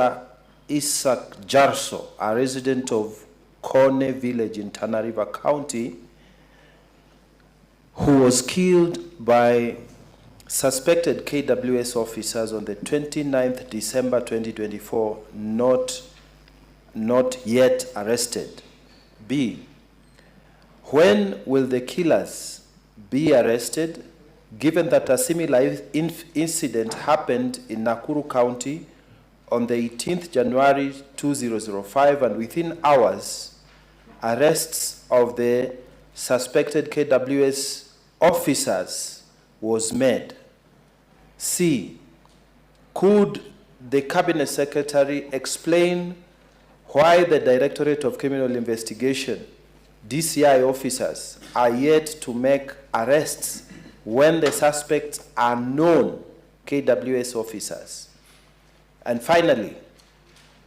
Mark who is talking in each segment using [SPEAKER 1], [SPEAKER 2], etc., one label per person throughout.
[SPEAKER 1] Isaac Jarso, a resident of Kone village in Tana River County, who was killed by suspected KWS officers on the 29th December 2024, not yet arrested. B, when will the killers be arrested, given that a similar incident happened in Nakuru County on the 18th January 2005, and within hours, arrests of the suspected KWS officers was made? C, could the Cabinet Secretary explain why the Directorate of Criminal Investigation, DCI officers, are yet to make arrests when the suspects are known KWS officers? And finally,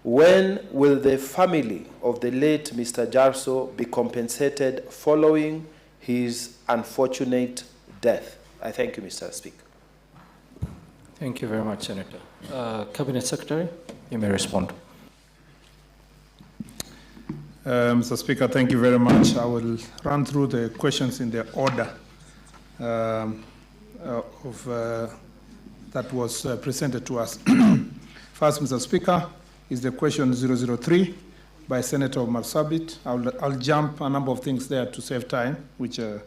[SPEAKER 1] when will the family of the late Mr. Jarso be compensated following his unfortunate death? I thank you, Mr. Speaker.
[SPEAKER 2] Thank you very much, Senator. Cabinet Secretary, you may respond.
[SPEAKER 3] Mr. Speaker, thank you very much. I will run through the questions in the order that was presented to us. First, Mr. Speaker, is the question 003 by Senator Marsabit. I'll jump a number of things there to save time, which are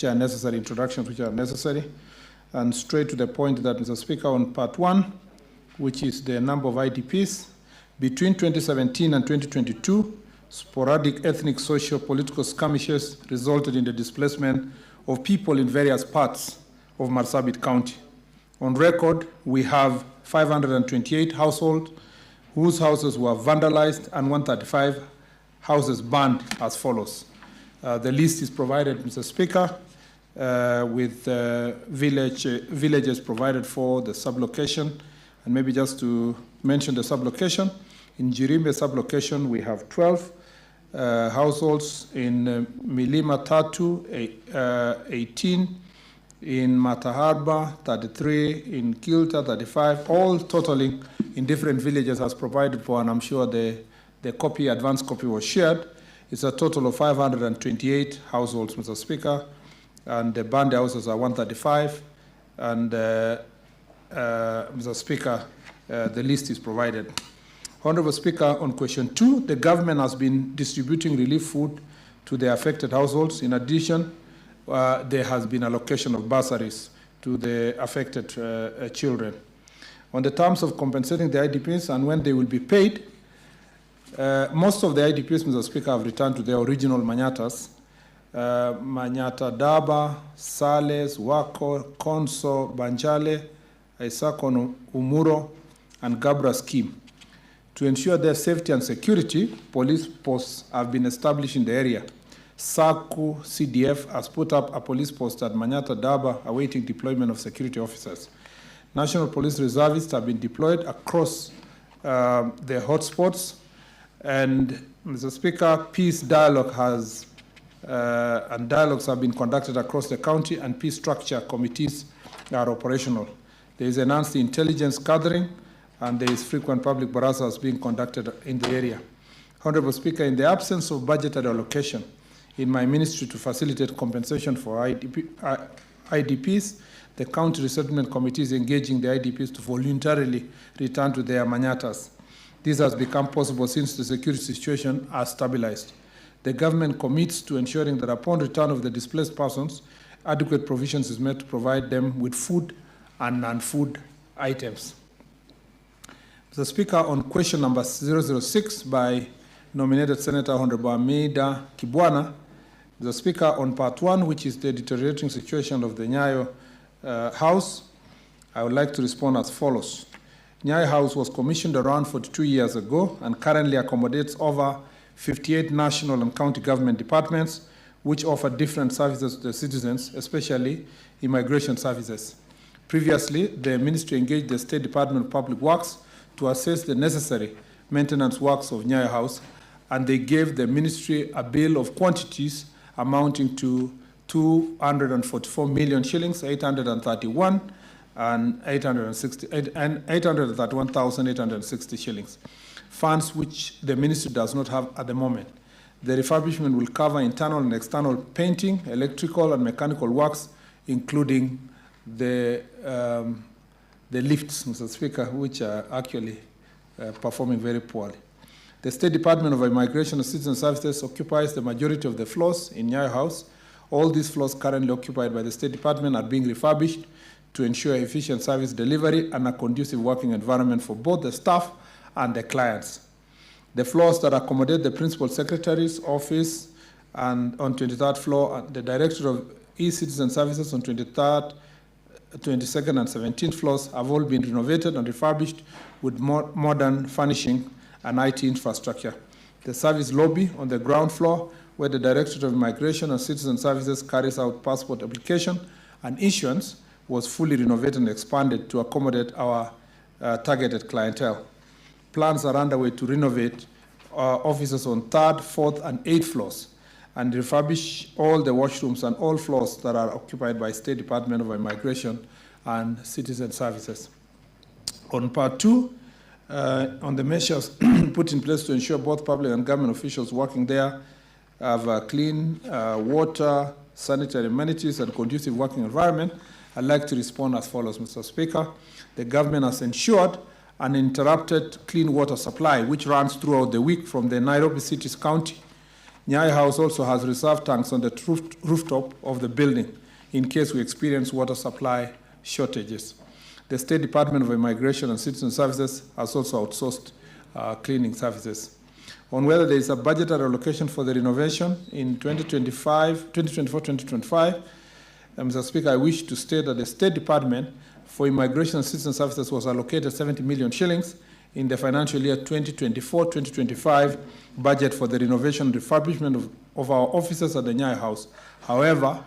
[SPEAKER 3] necessary, introductions which are necessary, and straight to the point that, Mr. Speaker, on part 1, which is the number of IDPs, between 2017 and 2022, sporadic ethnic, social, political skirmishes resulted in the displacement of people in various parts of Marsabit County. On record, we have 528 households whose houses were vandalized and 135 houses burned as follows. The list is provided, Mr. Speaker, with villages provided for the sublocation. And maybe just to mention the sublocation, in Jirimbe sublocation, we have 12 households, in Milima Tatu, 18, in Mataharba, 33, in Kilta, 35, all totaling in different villages as provided for, and I'm sure the advanced copy was shared. It's a total of 528 households, Mr. Speaker, and the burned houses are 135, and Mr. Speaker, the list is provided. Honorable Speaker, on question 2, the government has been distributing relief food to the affected households. In addition, there has been allocation of bursaries to the affected children. On the terms of compensating the IDPs and when they will be paid, most of the IDPs, Mr. Speaker, have returned to their original manyatas. Manyata Daba, Sales, Wako, Konso, Banjale, Isakon, Umuro, and Gabra scheme. To ensure their safety and security, police posts have been established in the area. SACU CDF has put up a police post at Manyata Daba awaiting deployment of security officers. National Police Reservists have been deployed across the hotspots, and Mr. Speaker, peace dialogue and dialogues have been conducted across the county, and peace structure committees are operational. There is enhanced intelligence gathering, and there is frequent public barazas being conducted in the area. Honorable Speaker, in the absence of budgeted allocation in my ministry to facilitate compensation for IDPs, the county resettlement committee is engaging the IDPs to voluntarily return to their manyatas. This has become possible since the security situation has stabilized. The government commits to ensuring that upon return of the displaced persons, adequate provisions is made to provide them with food and non-food items. Mr. Speaker, on question number 006 by nominated Senator Honorable Amida Kibwana, Mr. Speaker, on part 1, which is the deteriorating situation of the Nyayo House, I would like to respond as follows. Nyayo House was commissioned around 42 years ago and currently accommodates over 58 national and county government departments, which offer different services to the citizens, especially immigration services. Previously, the ministry engaged the State Department of Public Works to assess the necessary maintenance works of Nyayo House, and they gave the ministry a bill of quantities amounting to 244 million shillings, 831, and 831,860 shillings, funds which the ministry does not have at the moment. The refurbishment will cover internal and external painting, electrical and mechanical works, including the lifts, Mr. Speaker, which are actually performing very poorly. The State Department of Immigration and Citizen Services occupies the majority of the floors in Nyayo House. All these floors currently occupied by the State Department are being refurbished to ensure efficient service delivery and a conducive working environment for both the staff and the clients. The floors that accommodate the Principal Secretary's office and on 23rd floor, and the Director of E-Citizen Services on 23rd, 22nd and 17th floors have all been renovated and refurbished with modern furnishing and IT infrastructure. The service lobby on the ground floor, where the Directorate of Immigration and Citizen Services carries out passport application and issuance, was fully renovated and expanded to accommodate our targeted clientele. Plans are underway to renovate offices on 3rd, 4th, and 8th floors and refurbish all the washrooms and all floors that are occupied by State Department of Immigration and Citizen Services. On part 2, on the measures put in place to ensure both public and government officials working there have clean water, sanitary amenities, and conducive working environment, I'd like to respond as follows, Mr. Speaker. The government has ensured an uninterrupted clean water supply, which runs throughout the week from the Nairobi City's county. Nyayo House also has reserve tanks on the rooftop of the building in case we experience water supply shortages. The State Department of Immigration and Citizen Services has also outsourced cleaning services. On whether there is a budgetary allocation for the renovation in 2024-2025, Mr. Speaker, I wish to state that the State Department for Immigration and Citizen Services was allocated 70 million shillings in the financial year 2024-2025 budget for the renovation and refurbishment of our offices at the Nyayo House. However,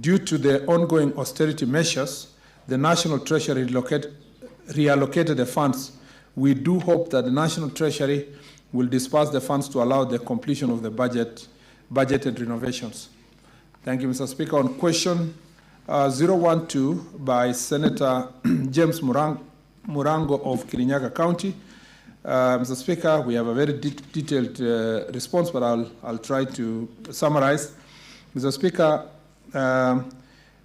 [SPEAKER 3] due to the ongoing austerity measures, the National Treasury reallocated the funds. We do hope that the National Treasury will disperse the funds to allow the completion of the budgeted renovations. Thank you, Mr. Speaker. On question 012 by Senator James Murango of Kirinyaga County, Mr. Speaker, we have a very detailed response, but I'll try to summarize. Mr. Speaker,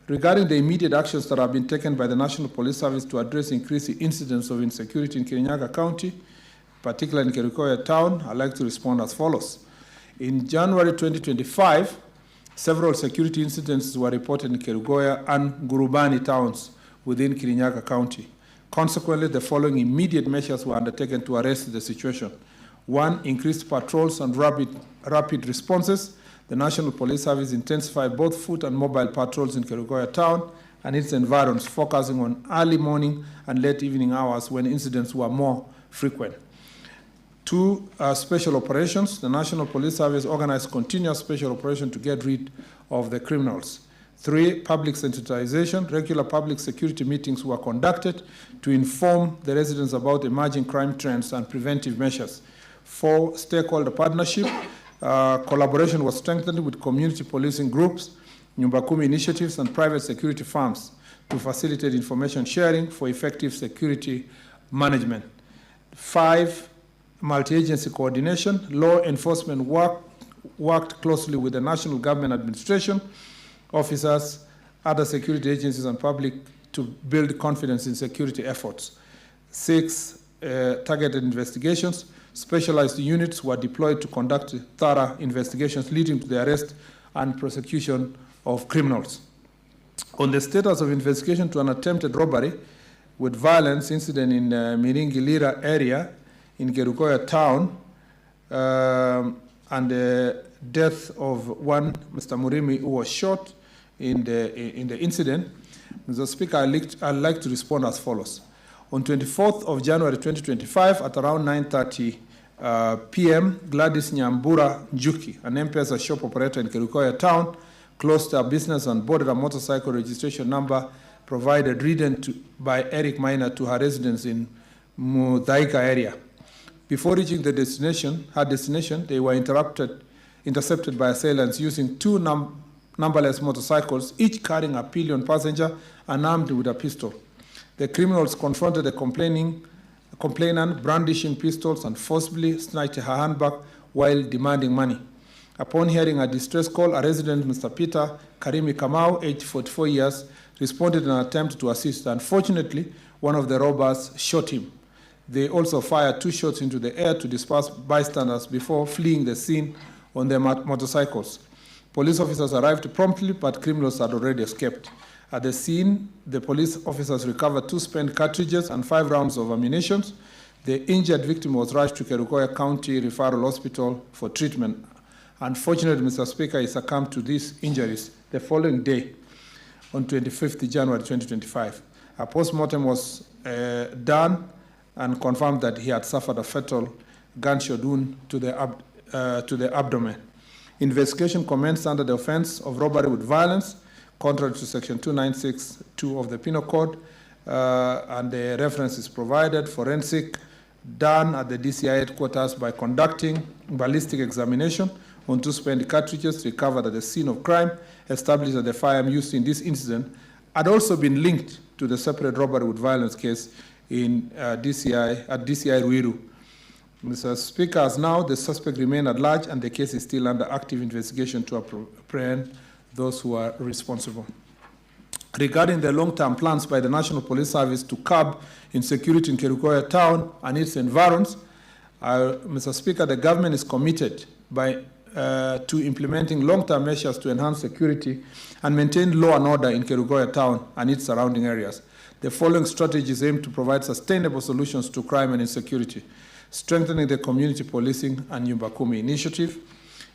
[SPEAKER 3] regarding the immediate actions that have been taken by the National Police Service to address increasing incidents of insecurity in Kirinyaga County, particularly in Kerugoya town, I'd like to respond as follows. In January 2025, several security incidents were reported in Kerugoya and Gurubani towns within Kirinyaga County. Consequently, the following immediate measures were undertaken to arrest the situation. 1, increased patrols and rapid responses. The National Police Service intensified both foot and mobile patrols in Kerugoya town and its environs, focusing on early morning and late evening hours when incidents were more frequent. 2, special operations. The National Police Service organized continuous special operation to get rid of the criminals. 3, public sensitization. Regular public security meetings were conducted to inform the residents about emerging crime trends and preventive measures. 4, stakeholder partnership. Collaboration was strengthened with community policing groups, Nyumba Kumi initiatives, and private security firms to facilitate information sharing for effective security management. 5, multi-agency coordination. Law enforcement worked closely with the national government administration, officers, other security agencies, and public to build confidence in security efforts. 6, targeted investigations. Specialized units were deployed to conduct thorough investigations leading to the arrest and prosecution of criminals. On the status of investigation to an attempted robbery with violence incident in Miringi Lira area in Kerugoya town, and the death of one Mr. Murimi who was shot in the incident, Mr. Speaker, I'd like to respond as follows. On 24th of January 2025 at around 9:30 p.m., Gladys Nyambura Njuki, an M-Pesa shop operator in Kerugoya town, closed her business and boarded a motorcycle registration number provided ridden by Eric Minor to her residence in Mudhaika area. Before reaching her destination, they were intercepted by assailants using 2 numberless motorcycles, each carrying a pillion passenger and armed with a pistol. The criminals confronted the complainant brandishing pistols and forcibly snatched her handbag while demanding money. Upon hearing a distress call, a resident, Mr. Peter Karimi Kamau, aged 44 years, responded in an attempt to assist. Unfortunately, one of the robbers shot him. They also fired 2 shots into the air to disperse bystanders before fleeing the scene on their motorcycles. Police officers arrived promptly, but criminals had already escaped. At the scene, the police officers recovered 2 spent cartridges and 5 rounds of ammunition. The injured victim was rushed to Kerugoya County Referral Hospital for treatment. Unfortunately, Mr. Speaker, he succumbed to these injuries the following day, on 25th January 2025. A post-mortem was done and confirmed that he had suffered a fatal gunshot wound to the abdomen. Investigation commenced under the offense of robbery with violence, contrary to Section 296(2) of the Penal Code, and the reference is provided. Forensic done at the DCI headquarters by conducting ballistic examination on 2 spent cartridges recovered at the scene of crime, established that the firearm used in this incident had also been linked to the separate robbery with violence case in DCI Ruiru. Mr. Speaker, as now the suspect remains at large and the case is still under active investigation to apprehend those who are responsible. Regarding the long-term plans by the National Police Service to curb insecurity in Kerugoya town and its environs, Mr. Speaker, the government is committed to implementing long-term measures to enhance security and maintain law and order in Kerugoya town and its surrounding areas. The following strategies aim to provide sustainable solutions to crime and insecurity: strengthening the community policing and Nyumba Kumi initiative,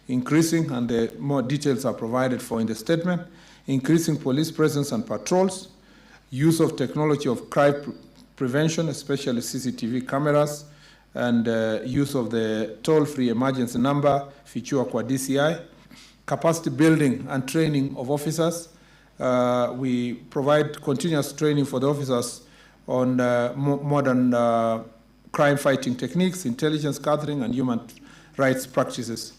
[SPEAKER 3] increasing, and the more details are provided for in the statement, increasing police presence and patrols, use of technology of crime prevention, especially CCTV cameras, and use of the toll-free emergency number, Fichua kwa DCI, capacity building and training of officers. We provide continuous training for the officers on modern crime-fighting techniques, intelligence gathering, and human rights practices,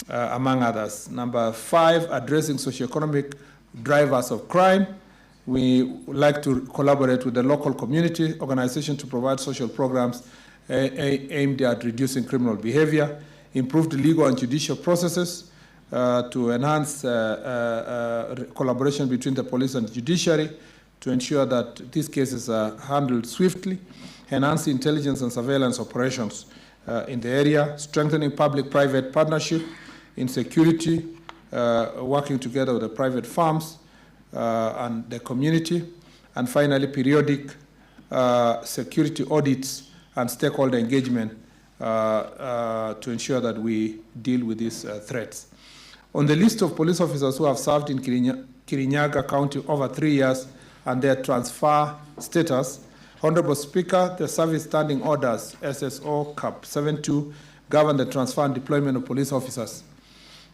[SPEAKER 3] among others. Number 5, addressing socioeconomic drivers of crime. We would like to collaborate with the local community organization to provide social programs aimed at reducing criminal behavior, improved legal and judicial processes to enhance collaboration between the police and the judiciary to ensure that these cases are handled swiftly, enhance intelligence and surveillance operations in the area, strengthening public-private partnership in security, working together with the private firms and the community, and finally, periodic security audits and stakeholder engagement to ensure that we deal with these threats. On the list of police officers who have served in Kirinyaga County over 3 years and their transfer status, Honorable Speaker, the Service Standing Orders, SSO Cap 72, govern the transfer and deployment of police officers.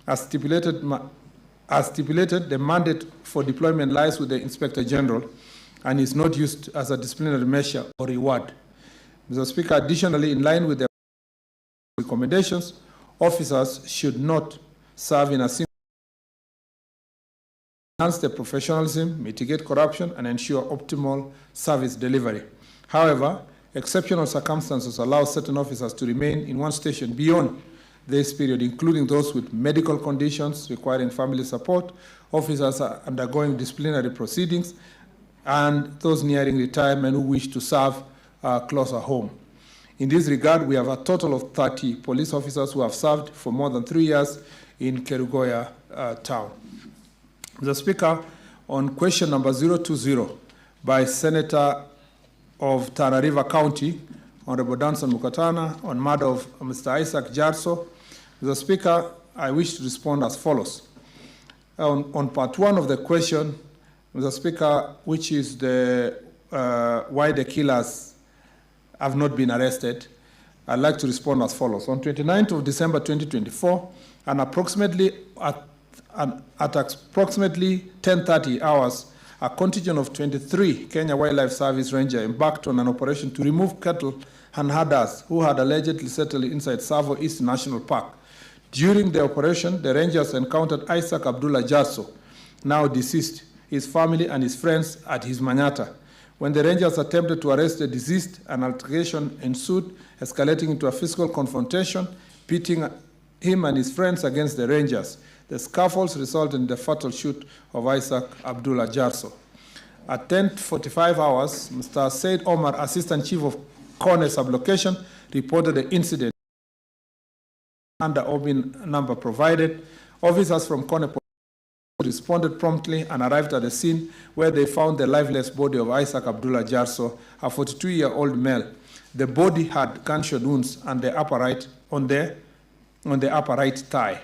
[SPEAKER 3] As stipulated, the mandate for deployment lies with the Inspector General and is not used as a disciplinary measure or reward. Mr. Speaker, additionally, in line with the recommendations, officers should not serve in a single enhance their professionalism, mitigate corruption, and ensure optimal service delivery. However, exceptional circumstances allow certain officers to remain in one station beyond this period, including those with medical conditions requiring family support, officers are undergoing disciplinary proceedings, and those nearing retirement who wish to serve closer home. In this regard, we have a total of 30 police officers who have served for more than 3 years in Kerugoya town. Mr. Speaker, on question number 020 by Senator of Tana River County, Honorable Danson Mukatana, on matter of Mr. Isaac Jarso, Mr. Speaker, I wish to respond as follows. On part 1 of the question, Mr. Speaker, which is the why the killers have not been arrested, I'd like to respond as follows. On 29th of December 2024, and approximately at approximately 10:30 hours, a contingent of 23 Kenya Wildlife Service Ranger embarked on an operation to remove cattle and herders who had allegedly settled inside Savo East National Park. During the operation, the Rangers encountered Isaac Abdullah Jarso, now deceased, his family and his friends at his Manyata. When the Rangers attempted to arrest the deceased, an altercation ensued, escalating into a physical confrontation, pitting him and his friends against the Rangers. The scuffles resulted in the fatal shoot of Isaac Abdullah Jarso. At 10:45 hours, Mr. Said Omar, Assistant Chief of Kone Sublocation, reported the incident under OB number provided. Officers from Kone responded promptly and arrived at the scene, where they found the lifeless body of Isaac Abdullah Jarso, a 42-year-old male. The body had gunshot wounds on the upper right thigh.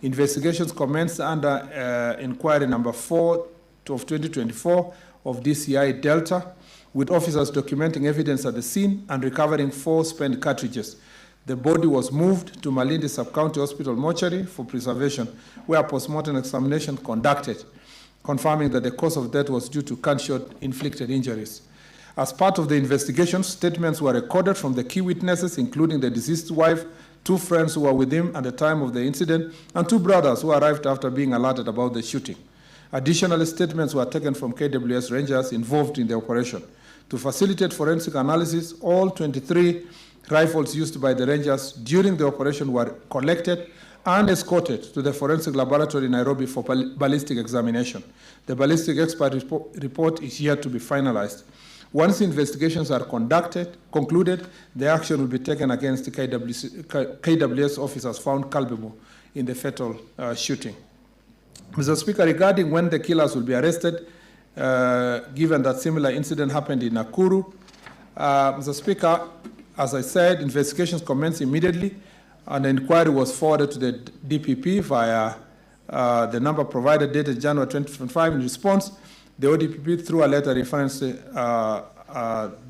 [SPEAKER 3] Investigations commenced under inquiry number 4 of 2024 of DCI Delta, with officers documenting evidence at the scene and recovering 4 spent cartridges. The body was moved to Malindi Sub-County Hospital mortuary for preservation, where a postmortem examination conducted, confirming that the cause of death was due to gunshot-inflicted injuries. As part of the investigation, statements were recorded from the key witnesses, including the deceased's wife, 2 friends who were with him at the time of the incident, and 2 brothers who arrived after being alerted about the shooting. Additionally, statements were taken from KWS Rangers involved in the operation. To facilitate forensic analysis, all 23 rifles used by the Rangers during the operation were collected and escorted to the forensic laboratory in Nairobi for ballistic examination. The ballistic expert report is yet to be finalized. Once investigations are concluded, the action will be taken against the KWS officers found culpable in the fatal shooting. Mr. Speaker, regarding when the killers will be arrested, given that similar incident happened in Nakuru, Mr. Speaker, as I said, investigations commenced immediately, and the inquiry was forwarded to the DPP via the number provided dated January 2025. In response, the ODPP, through a letter referencing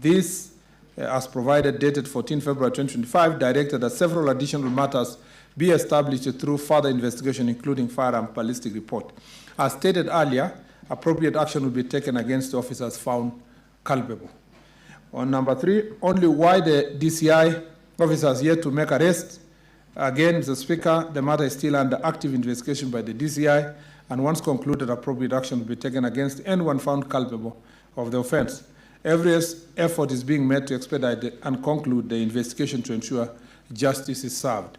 [SPEAKER 3] this as provided dated 14 February 2025, directed that several additional matters be established through further investigation, including firearm ballistic report. As stated earlier, appropriate action will be taken against the officers found culpable. On number 3, only why the DCI officers yet to make arrests. Again, Mr. Speaker, the matter is still under active investigation by the DCI, and once concluded, appropriate action will be taken against anyone found culpable of the offense. Every effort is being made to expedite and conclude the investigation to ensure justice is served.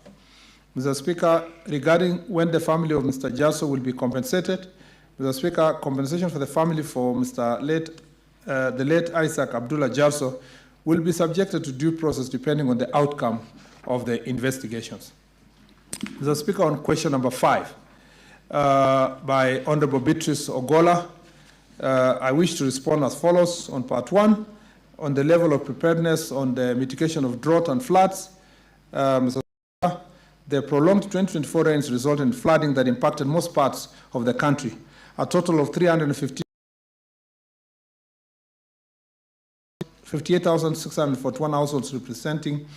[SPEAKER 3] Mr. Speaker, regarding when the family of Mr. Jarso will be compensated, Mr. Speaker, compensation for the family for the late Isaac Abdullah Jarso will be subjected to due process depending on the outcome of the investigations. Mr. Speaker, on question number 5 by Honorable Beatrice Ogola, I wish to respond as follows. On part 1, on the level of preparedness on the mitigation of drought and floods, Mr. Speaker, the prolonged 2024 rains resulted in flooding that impacted most parts of the country. A total of 58,641 households, representing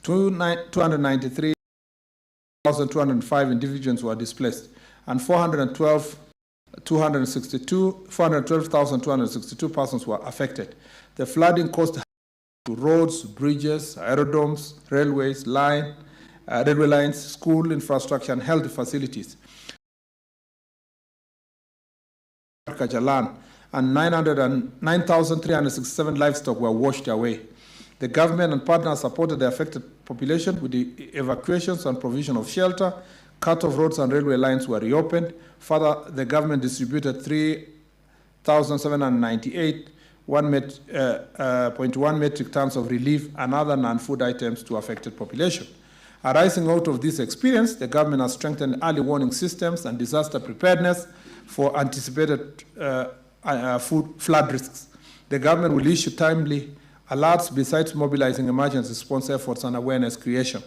[SPEAKER 3] 293,205 individuals were displaced, and 412,262 persons were affected. The flooding caused to roads, bridges, aerodromes, railways, railway lines, school infrastructure, and health facilities. Kajalan, and 9,367 livestock were washed away. The government and partners supported the affected population with the evacuations and provision of shelter. Cut-off roads and railway lines were reopened. Further, the government distributed 3,798.1 metric tons of relief and other non-food items to affected population. Arising out of this experience, the government has strengthened early warning systems and disaster preparedness for anticipated food flood risks. The government will issue timely alerts besides mobilizing emergency response efforts and awareness creation.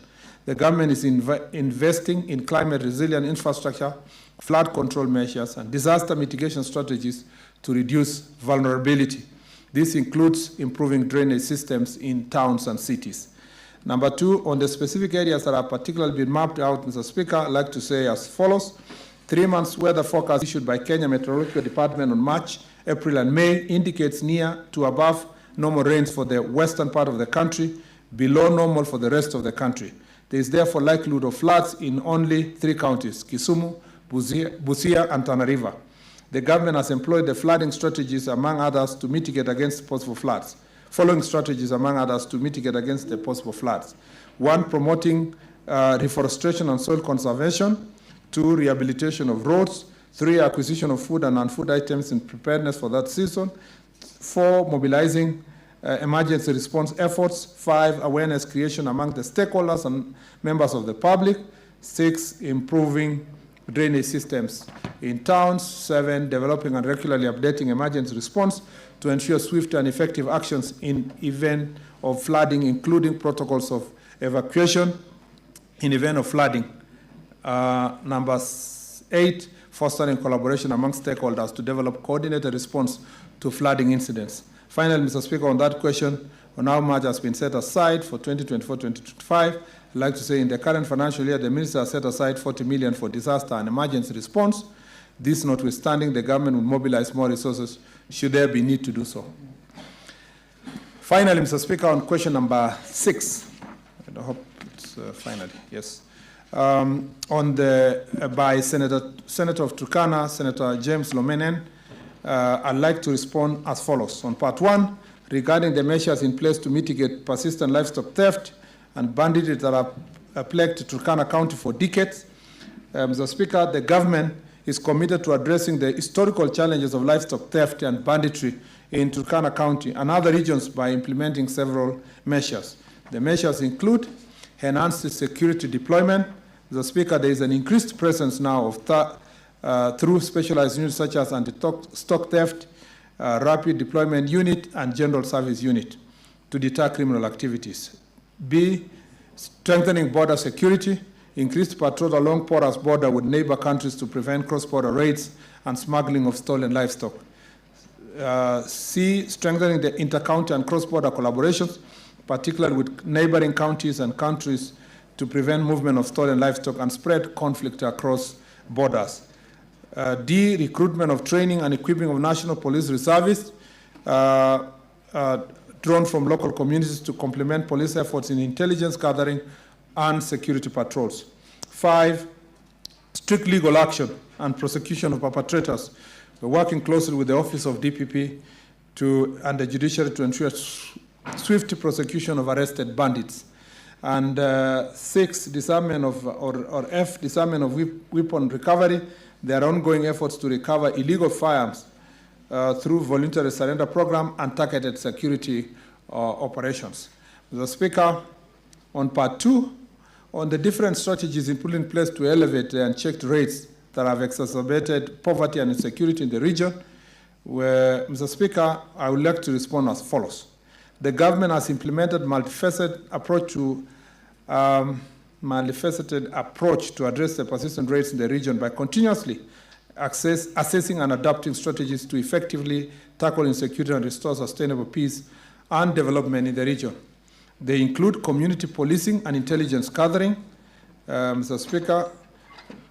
[SPEAKER 3] The government is investing in climate-resilient infrastructure, flood control measures, and disaster mitigation strategies to reduce vulnerability. This includes improving drainage systems in towns and cities. Number 2, on the specific areas that are particularly been mapped out, Mr. Speaker, I'd like to say as follows. 3 months weather forecast issued by Kenya Meteorological Department on March, April, and May indicates near to above normal rains for the western part of the country, below normal for the rest of the country. There is therefore likelihood of floods in only 3 counties, Kisumu, Busia, and Tana River. the government has employed the flooding strategies, among others, to mitigate against possible floods. Following strategies, among others, to mitigate against the possible floods. 1, promoting reforestation and soil conservation. 2, rehabilitation of roads. 3, acquisition of food and non-food items in preparedness for that season. 4, mobilizing emergency response efforts. 5, awareness creation among the stakeholders and members of the public. 6, improving drainage systems in towns. 7, developing and regularly updating emergency response to ensure swift and effective actions in event of flooding, including protocols of evacuation in event of flooding. Number 8, fostering collaboration among stakeholders to develop coordinated response to flooding incidents. Finally, Mr. Speaker, on that question, on how much has been set aside for 2024-2025, I'd like to say in the current financial year, the Minister has set aside 40 million for disaster and emergency response. This notwithstanding, the government will mobilize more resources should there be need to do so. Finally, Mr. Speaker, on question number 6, I hope it's finally, yes. By Senator of Turkana, Senator James Lomenen, I'd like to respond as follows. On part 1, regarding the measures in place to mitigate persistent livestock theft and banditry that have plagued Turkana County for decades, Mr. Speaker, the government is committed to addressing the historical challenges of livestock theft and banditry in Turkana County and other regions by implementing several measures. The measures include enhanced security deployment. Mr. Speaker, there is an increased presence now of through specialized units such as anti-stock theft, rapid deployment unit, and general service unit to deter criminal activities. B, strengthening border security, increased patrol along porous border with neighbor countries to prevent cross-border raids and smuggling of stolen livestock. C, strengthening the inter-county and cross-border collaborations, particularly with neighboring counties and countries to prevent movement of stolen livestock and spread conflict across borders. D, recruitment of training and equipping of national police reservists drawn from local communities to complement police efforts in intelligence gathering and security patrols. 5, strict legal action and prosecution of perpetrators. We're working closely with the Office of DPP and the judiciary to ensure swift prosecution of arrested bandits. And 6, disarmament of, or F, disarmament of weapon recovery. There are ongoing efforts to recover illegal firearms through voluntary surrender program and targeted security operations. Mr. Speaker, on part 2, on the different strategies put in place to elevate the unchecked rates that have exacerbated poverty and insecurity in the region, where, Mr. Speaker, I would like to respond as follows. The government has implemented multifaceted approach to address the persistent rates in the region by continuously assessing and adopting strategies to effectively tackle insecurity and restore sustainable peace and development in the region. They include community policing and intelligence gathering, Mr. Speaker,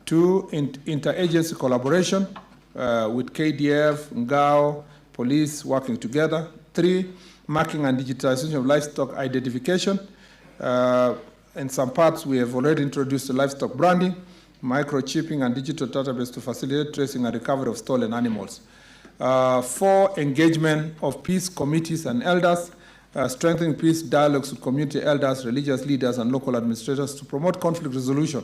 [SPEAKER 3] 2, interagency collaboration with KDF, Ngao, police working together. 3, marking and digitization of livestock identification. In some parts, we have already introduced the livestock branding, microchipping, and digital database to facilitate tracing and recovery of stolen animals. 4, engagement of peace committees and elders, strengthening peace dialogues with community elders, religious leaders, and local administrators to promote conflict resolution,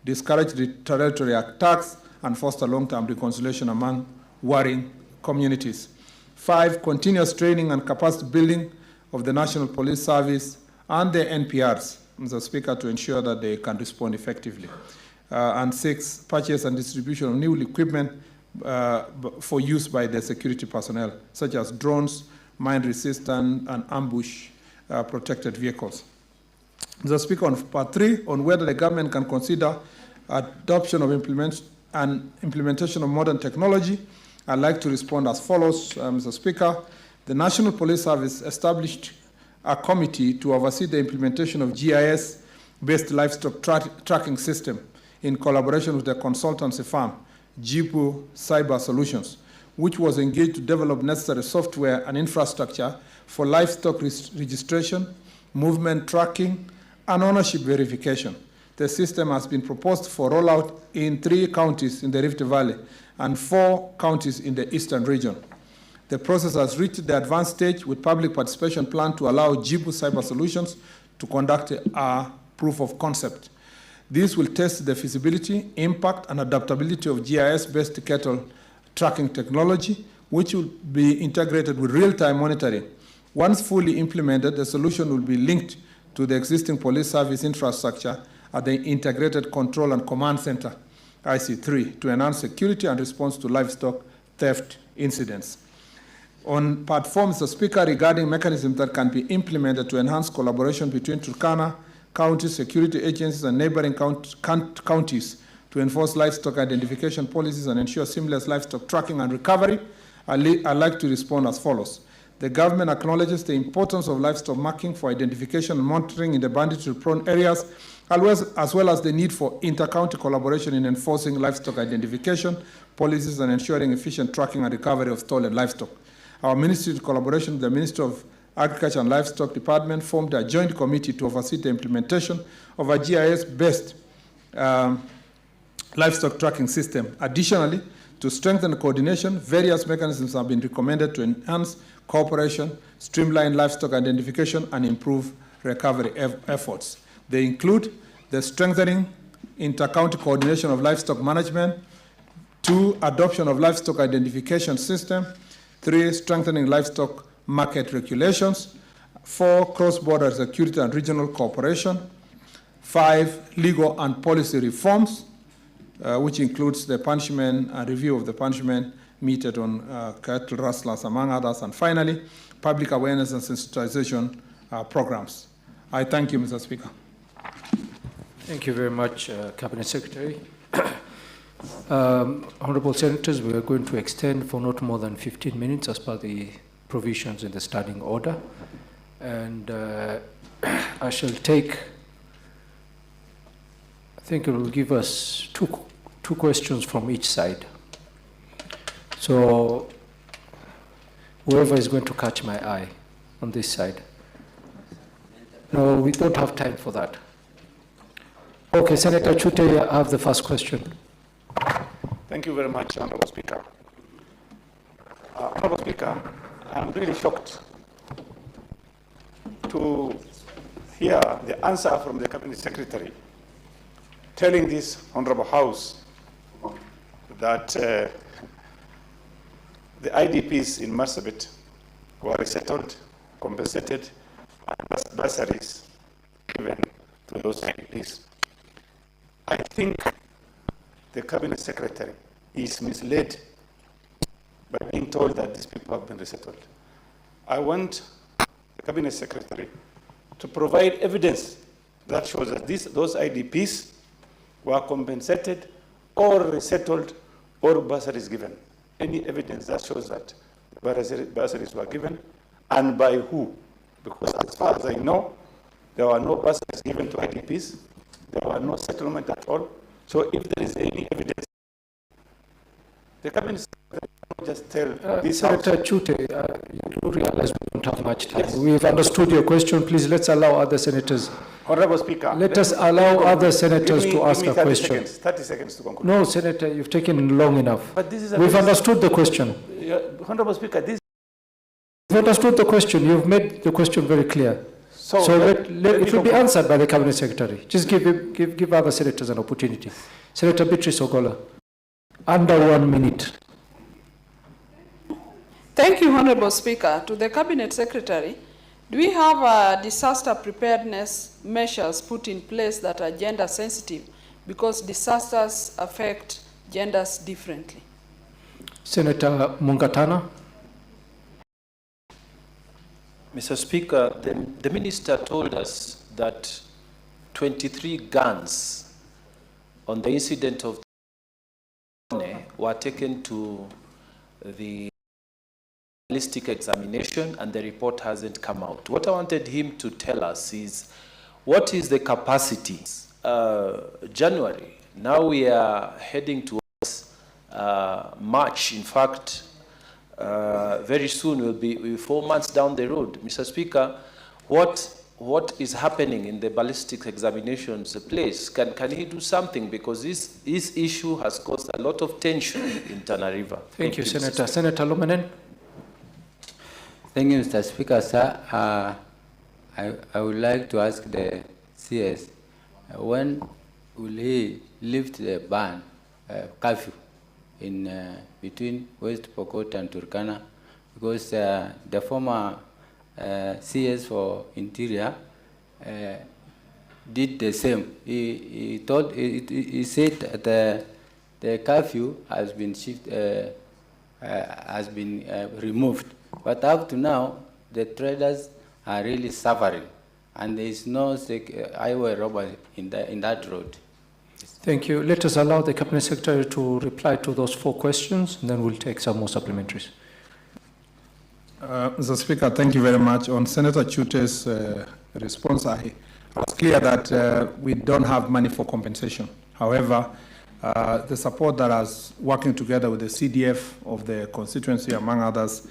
[SPEAKER 3] discourage territorial attacks, and foster long-term reconciliation among warring communities. 5, continuous training and capacity building of the National Police Service and the NPRs, Mr. Speaker, to ensure that they can respond effectively. And 6, purchase and distribution of new equipment for use by the security personnel, such as drones, mine-resistant, and ambush-protected vehicles. Mr. Speaker, on part 3, on whether the government can consider adoption of implementation of modern technology, I'd like to respond as follows, Mr. Speaker. The National Police Service established a committee to oversee the implementation of GIS-based livestock tracking system in collaboration with the consultancy firm, Jipu Cyber Solutions, which was engaged to develop necessary software and infrastructure for livestock registration, movement tracking, and ownership verification. The system has been proposed for rollout in 3 counties in the Rift Valley and 4 counties in the eastern region. The process has reached the advanced stage with public participation plan to allow Jibu Cyber Solutions to conduct a proof of concept. This will test the feasibility, impact, and adaptability of GIS-based cattle tracking technology, which will be integrated with real-time monitoring. Once fully implemented, the solution will be linked to the existing police service infrastructure at the Integrated Control and Command Center, IC3, to enhance security and response to livestock theft incidents. On part 4, Mr. Speaker, regarding mechanisms that can be implemented to enhance collaboration between Turkana County security agencies and neighboring counties to enforce livestock identification policies and ensure seamless livestock tracking and recovery, I'd like to respond as follows. The government acknowledges the importance of livestock marking for identification and monitoring in the banditry-prone areas, as well as the need for inter-county collaboration in enforcing livestock identification policies and ensuring efficient tracking and recovery of stolen livestock. Our ministry, in collaboration with the Ministry of Agriculture and Livestock Department, formed a joint committee to oversee the implementation of a GIS-based livestock tracking system. Additionally, to strengthen coordination, various mechanisms have been recommended to enhance cooperation, streamline livestock identification, and improve recovery efforts. They include the strengthening inter-county coordination of livestock management, 2, adoption of livestock identification system, 3, strengthening livestock market regulations, 4, cross-border security and regional cooperation, 5, legal and policy reforms, which includes the punishment and review of the punishment meted on cattle rustlers, among others, and finally, public awareness and sensitization programs. I thank you, Mr. Speaker.
[SPEAKER 2] Thank you very much, Cabinet Secretary. Honorable Senators, we are going to extend for not more than 15 minutes as per the provisions in the standing order. And I shall take, I think it will give us two questions from each side. So whoever is going to catch my eye on this side. No, we don't have time for that. Okay, Senator Chute, you have the first question.
[SPEAKER 4] Thank you very much, Honorable Speaker. Honorable Speaker, I'm really shocked to hear the answer from the Cabinet Secretary telling this Honorable House that the IDPs in Marsabit were resettled, compensated, and bursaries given to those IDPs. I think the Cabinet Secretary is misled by being told that these people have been resettled. I want the Cabinet Secretary to provide evidence that shows that those IDPs were compensated or resettled or bursaries given. Any evidence that shows that bursaries were given and by who? Because as far as I know, there were no bursaries given to IDPs. There were no settlement at all. So if there is any evidence, the Cabinet Secretary cannot just tell this
[SPEAKER 2] Senator Chute, you do realize we don't have much time. Yes. We've understood your question. Please, let's allow other senators.
[SPEAKER 4] Honorable Speaker.
[SPEAKER 2] Let us allow other senators to ask a question.
[SPEAKER 4] 30 seconds to conclude.
[SPEAKER 2] No, Senator, you've taken long enough.
[SPEAKER 4] But this is
[SPEAKER 2] We've understood the question.
[SPEAKER 4] Honorable Speaker, this...
[SPEAKER 2] You've understood the question. You've made the question very clear. So it will be answered by the Cabinet Secretary. Just give other senators an opportunity. Senator Beatrice Ogola, under 1 minute.
[SPEAKER 5] Thank you, Honorable Speaker. To the Cabinet Secretary, do we have disaster preparedness measures put in place that are gender sensitive because disasters affect genders differently?
[SPEAKER 2] Senator Mungatana.
[SPEAKER 1] Mr. Speaker, the minister told us that 23 guns on the incident of were taken to the ballistic examination and the report hasn't come out. What I wanted him to tell us is, what is the capacity? January, now we are heading towards March. In fact, very soon we'll be 4 months down the road. Mr. Speaker, what what is happening in the ballistic examinations place. Can he do something? Because this issue has caused a lot of tension in Tana River.
[SPEAKER 2] Thank you, Senator. Senator Lumanen.
[SPEAKER 6] Thank you, Mr. Speaker, sir. I would like to ask the CS, when will he lift the ban, curfew, in between West Pokot and Turkana? Because the former CS for Interior did the same. He said that the curfew has been removed, but up to now the traders are really suffering, and there is no highway robbery in that road.
[SPEAKER 2] Thank you. Let us allow the Cabinet Secretary to reply to those 4 questions, and then we'll take some more supplementaries.
[SPEAKER 3] Mr. Speaker, thank you very much. On Senator Chute's response, I was clear that we don't have money for compensation. However, the support that is working together with the CDF of the constituency, among others,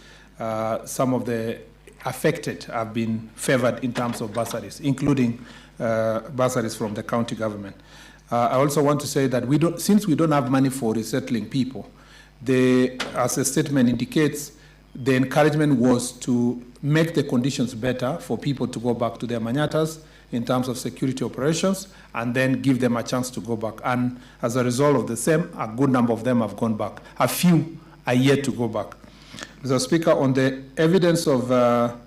[SPEAKER 3] some of the affected have been favored in terms of bursaries, including bursaries from the county government. I also want to say that since we don't have money for resettling people, as the statement indicates, the encouragement was to make the conditions better for people to go back to their manyatas in terms of security operations, and then give them a chance to go back. And as a result of the same, a good number of them have gone back. A few are yet to go back. Mr. Speaker, on the evidence of the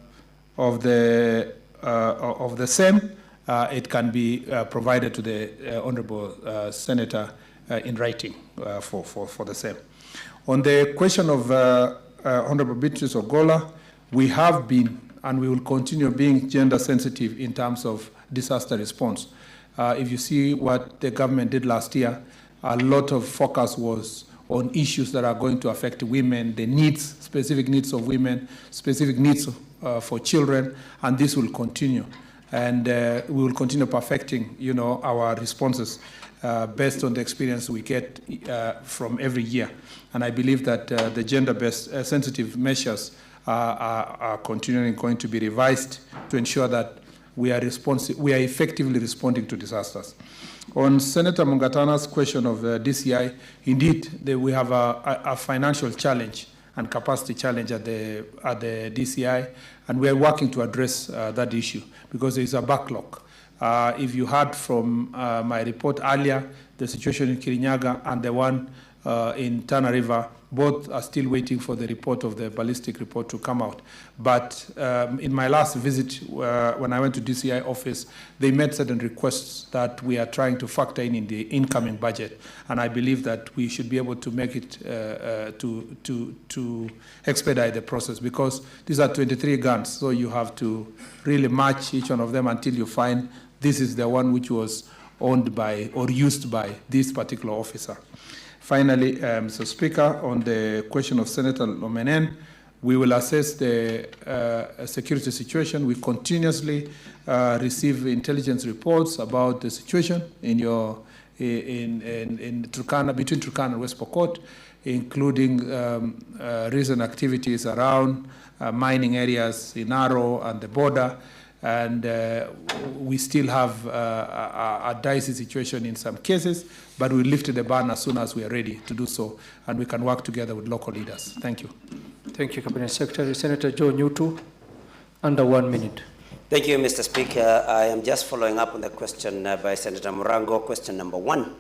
[SPEAKER 3] same, it can be provided to the Honourable Senator in writing for the same. On the question of Honourable Beatrice Ogola, we have been and we will continue being gender sensitive in terms of disaster response. If you see what the government did last year, a lot of focus was on issues that are going to affect women, the needs, specific needs of women, specific needs for children, and this will continue. And we will continue perfecting, our responses based on the experience we get from every year. And I believe that the gender-based sensitive measures are continuing going to be revised to ensure that we are effectively responding to disasters. On Senator Mungatana's question of DCI, indeed, we have a financial challenge and capacity challenge at the DCI, and we are working to address that issue because there is a backlog. If you heard from my report earlier, the situation in Kirinyaga and the one in Tana River, both are still waiting for the report of the ballistic report to come out. But in my last visit, when I went to DCI office, they made certain requests that we are trying to factor in the incoming budget. And I believe that we should be able to make it to expedite the process, because these are 23 guns, so you have to really match each one of them until you find this is the one which was owned by or used by this particular officer. Finally, Mr. Speaker, on the question of Senator Lomenen, we will assess the security situation. We continuously receive intelligence reports about the situation in Turkana, between Turkana and West Pokot, including recent activities around mining areas in Aro and the border. And we still have a dicey situation in some cases, but we lifted the ban as soon as we are ready to do so, and we can work together with local leaders. Thank you.
[SPEAKER 2] Thank you, Cabinet Secretary. Senator Joe Nyutu, under 1 minute.
[SPEAKER 7] Thank you, Mr. Speaker. I am just following up on the question by Senator Murango, question number 1,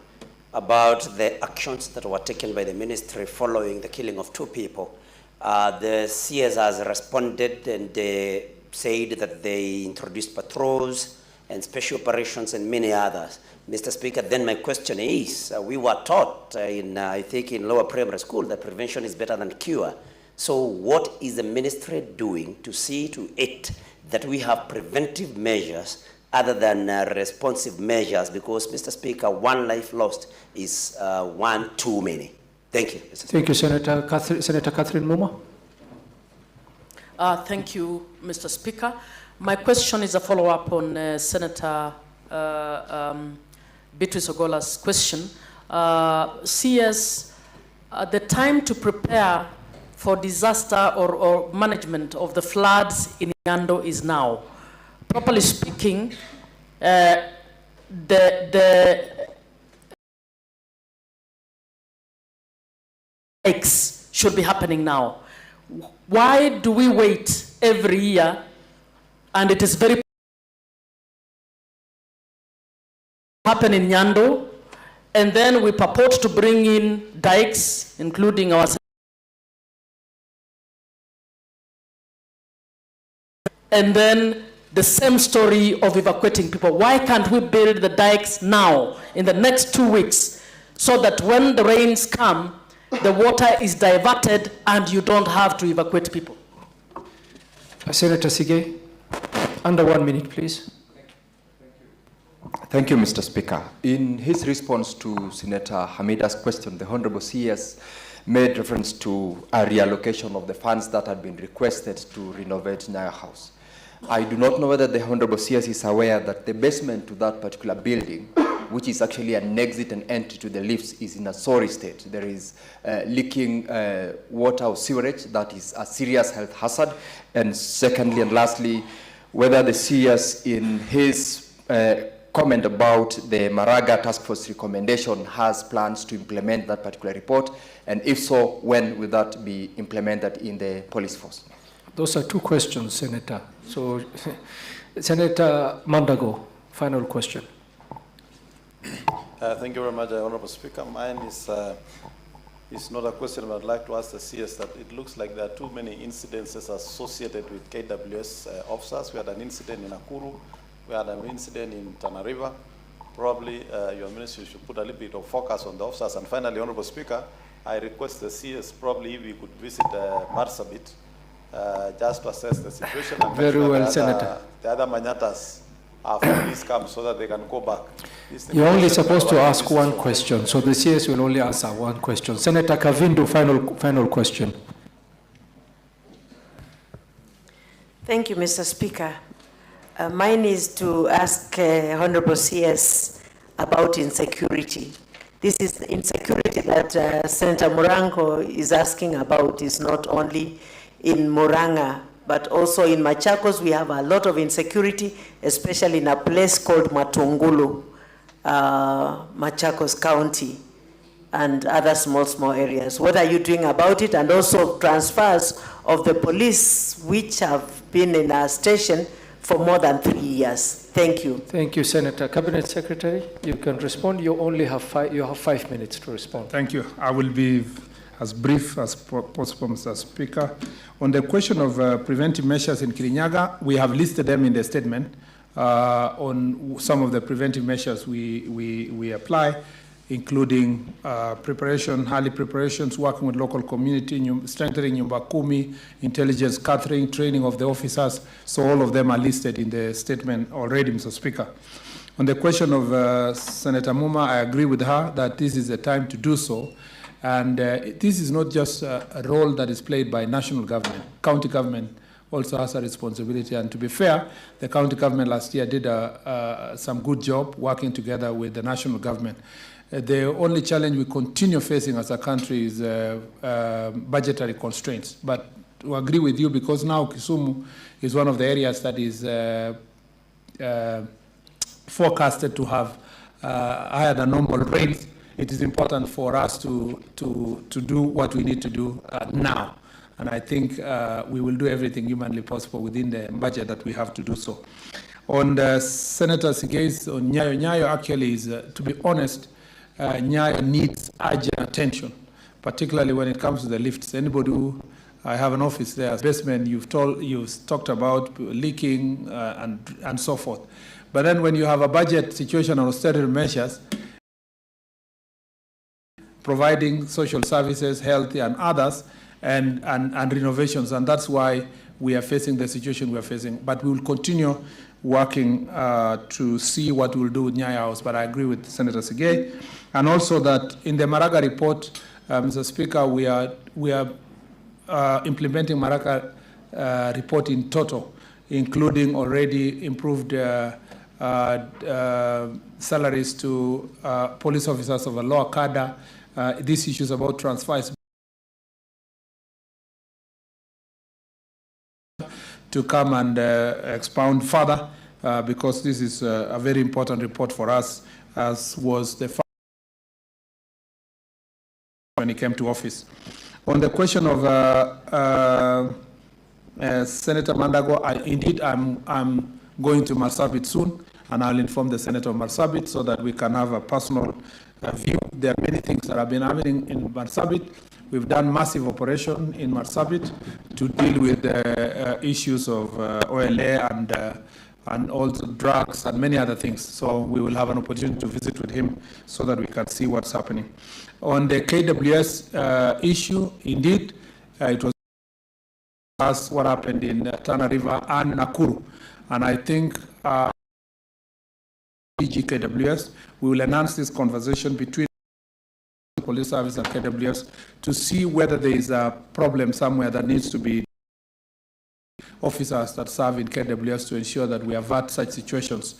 [SPEAKER 7] about the actions that were taken by the ministry following the killing of 2 people. The CS has responded, and they said that they introduced patrols and special operations and many others. Mr. Speaker, then my question is, we were taught I think in lower primary school that prevention is better than cure. So what is the ministry doing to see to it that we have preventive measures other than responsive measures? Because, Mr. Speaker, 1 life lost is 1 too many. Thank you, Mr. Speaker.
[SPEAKER 2] Thank you, Senator Catherine Muma.
[SPEAKER 8] Thank you, Mr. Speaker. My question is a follow-up on Senator Beatrice Ogola's question. CS, the time to prepare for disaster or management of the floods in Yando is now. properly speaking, the X should be happening now. Why do we wait every year? And it is very happen in Nyando, and then we purport to bring in dikes, including our, and then the same story of evacuating people. Why can't we build the dikes now, in the next 2 weeks, so that when the rains come, the water is diverted and you don't have to evacuate people?
[SPEAKER 2] Senator Sige, under 1 minute, please.
[SPEAKER 9] Thank you, Mr. Speaker. In his response to Senator Hamida's question, the Honorable CS made reference to a reallocation of the funds that had been requested to renovate Nyayo House. I do not know whether the Honorable CS is aware that the basement to that particular building, which is actually an exit and entry to the lifts, is in a sorry state. There is leaking water or sewerage that is a serious health hazard. And secondly and lastly, whether the CS in his comment about the Maraga Task Force recommendation has plans to implement that particular report, and if so, when will that be implemented in the police force?
[SPEAKER 2] Those are 2 questions, Senator. So, Senator Mandago, final question.
[SPEAKER 10] Thank you very much, Honorable Speaker. Mine is not a question, but I'd like to ask the CS that it looks like there are too many incidences associated with KWS officers. We had an incident in Nakuru. We had an incident in Tana River. Probably your ministry should put a little bit of focus on the officers. And finally, Honorable Speaker, I request the CS probably if we could visit Marsabit just to assess the situation. And
[SPEAKER 2] very well, Senator.
[SPEAKER 10] The other Manyatas after this comes so that they can go back.
[SPEAKER 2] You're only supposed to ask 1 question, so the CS will only answer 1 question. Senator Kavindu, final question.
[SPEAKER 11] Thank you, Mr. Speaker. Mine is to ask Honorable CS about insecurity. This is the insecurity that Senator Murango is asking about is not only in Muranga, but also in Machakos. We have a lot of insecurity, especially in a place called Matungulu, Machakos County, and other small areas. What are you doing about it? And also transfers of the police, which have been in our station for more than 3 years. Thank you.
[SPEAKER 2] Thank you, Senator. Cabinet Secretary, you can respond. You only have 5 minutes to respond.
[SPEAKER 3] Thank you. I will be as brief as possible, Mr. Speaker. On the question of preventive measures in Kirinyaga, we have listed them in the statement on some of the preventive measures we apply, including preparation, early preparations, working with local community, strengthening Nyumba Kumi, intelligence gathering, training of the officers. So all of them are listed in the statement already, Mr. Speaker. On the question of Senator Muma, I agree with her that this is the time to do so. And this is not just a role that is played by national government. County government also has a responsibility. And to be fair, the county government last year did some good job working together with the national government. The only challenge we continue facing as a country is budgetary constraints. But to agree with you, because now Kisumu is one of the areas that is forecasted to have higher than normal rates, it is important for us to do what we need to do now. And I think we will do everything humanly possible within the budget that we have to do so. On the Senator Sige's on Nyayo actually is, to be honest, Nyayo needs urgent attention, particularly when it comes to the lifts. Anybody who, I have an office there, basement, you've talked about leaking and so forth. But then when you have a budget situation or austerity measures, providing social services, health, and others, and renovations, and that's why we are facing the situation we are facing. But we will continue working to see what we'll do with Nyayo House, but I agree with Senator Sige. And also that in the Maraga report, Mr. Speaker, we are implementing Maraga report in total, including already improved salaries to police officers of a lower cadre. These issues about transfers to come and expound further. because this is a very important report for us, as was the fact when he came to office. On the question of Senator Mandago, indeed, I'm going to Marsabit soon, and I'll inform the Senator of Marsabit so that we can have a personal view. There are many things that have been happening in Marsabit. We've done massive operation in Marsabit to deal with issues of OLA and also drugs and many other things. So we will have an opportunity to visit with him so that we can see what's happening. On the KWS issue, indeed, it was what happened in Tana River and Nakuru. And I think KWS, we will enhance this conversation between the police service and KWS to see whether there is a problem somewhere that needs to be officers that serve in KWS to ensure that we avert such situations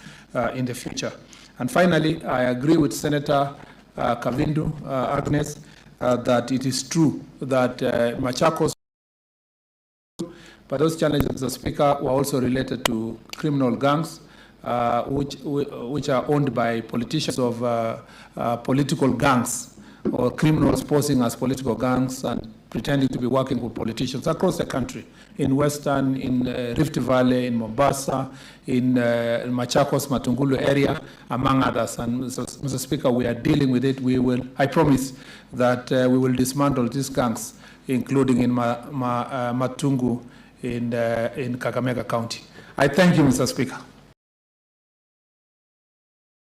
[SPEAKER 3] in the future. And finally, I agree with Senator Kavindu Agnes that it is true that Machakos, but those challenges, Mr. Speaker, were also related to criminal gangs which are owned by politicians of political gangs, or criminals posing as political gangs and pretending to be working with politicians across the country, in Western, in Rift Valley, in Mombasa, in Machakos, Matungulu area, among others. And Mr. Speaker, we are dealing with it. We will, I promise that we will dismantle these gangs, including in Matungu in Kakamega County. I thank you, Mr. Speaker.